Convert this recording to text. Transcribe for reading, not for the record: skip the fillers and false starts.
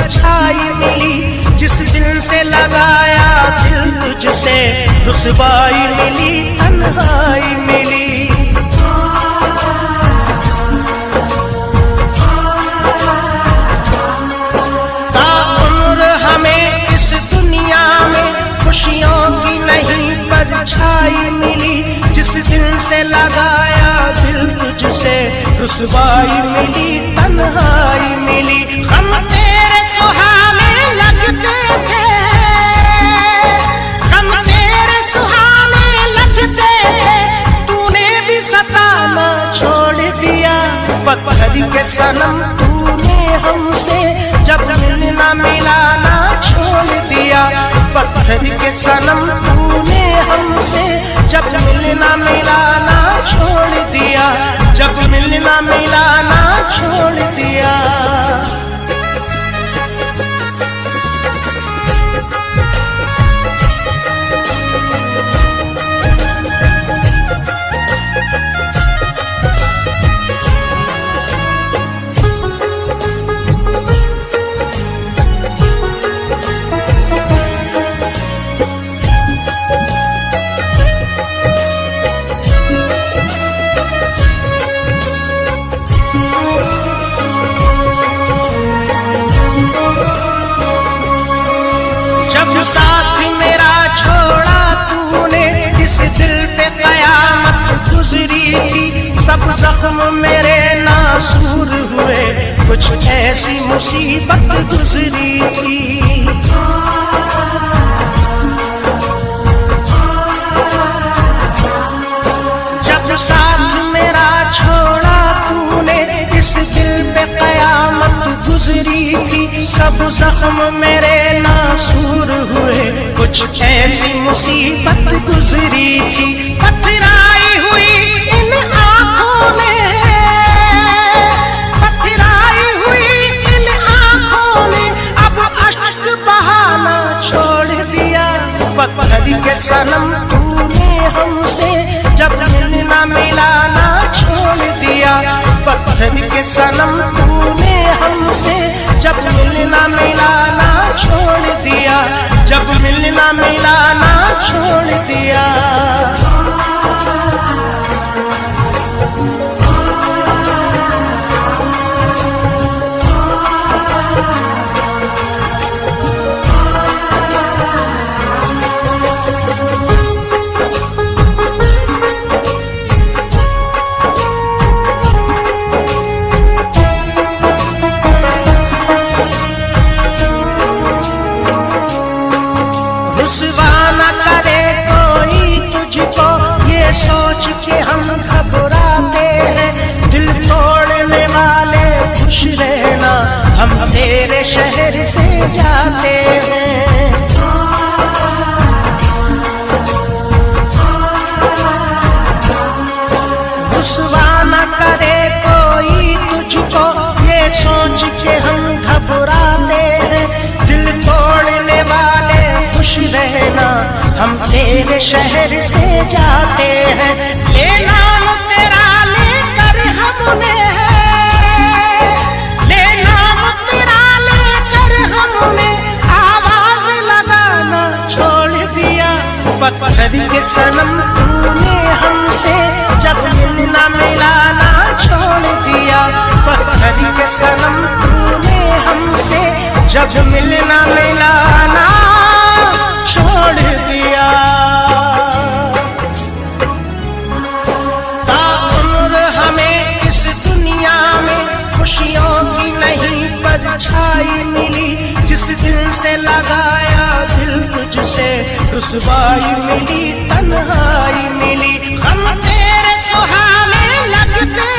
परछाई मिली, जिस दिन से लगाया दिल तुझसे रुसवाई मिली, तन्हाई मिली। ताउम्र हमें इस दुनिया में खुशियों की नहीं परछाई मिली, जिस दिन से लगाया दिल तुझसे रुसवाई मिली, तन्हाई मिली। हम तेरे सुहाने लगते थे, हम तेरे सुहाने लगते थे, तूने भी सताना छोड़ दिया। पत्थर के सनम तूने हमसे जब मिलना मिलाना छोड़ दिया। पत्थर के सनम तूने हमसे जब मिलना मिलाना छोड़ दिया, जब मिलना मिलाना छोड़ दिया। जब साथ मेरा छोड़ा तूने, इस दिल पे कयामत गुजरी थी। सब जख्म मेरे नासूर हुए, कुछ ऐसी मुसीबत गुजरी थी। जब साथ मेरा छोड़ा तूने, इस दिल पे कयामत गुजरी थी। सब जख्म मेरे नासूर हुए, कुछ ऐसी मुसीबत गुजरी थी। पथराई हुई इन आँखों में, पथराई हुई इन आँखों में, अब अश्क बहाना छोड़ दिया। पत्थर के सनम तूने हमसे जब मिलना मिलाना छोड़ दिया। पत्थर के सनम तूने हमसे जब मिलना मिलाना छोड़ दिया, जब मिलना मिलाना छोड़ दिया। रुसवा न करे कोई तुझको, ये सोच के हम घबराते हैं। दिल तोड़ने वाले खुश रहना, हम तेरे शहर से जाते हैं। रुसवा न करे कोई तुझको, ये सोच के हम घबराते हैं। दिल तोड़ने वाले खुश रहना, हम तेरे शहर से जाते हैं। ले नाम तेरा लेकर हमने, ले नाम तेरा लेकर हमने आवाज लगाना छोड़ दिया। पत्थर के सनम तूने हमसे जब मिलना मिलाना छोड़ दिया। पत्थर के सनम तूने हमसे जब मिलना मिलाना छोड़ दिया। ताउम्र हमें इस दुनिया में खुशियों की नहीं परछाई मिली, जिस दिन से लगाया दिल तुझसे रुसवाई मिली, तन्हाई मिली। हम तेरे सुहाने लगते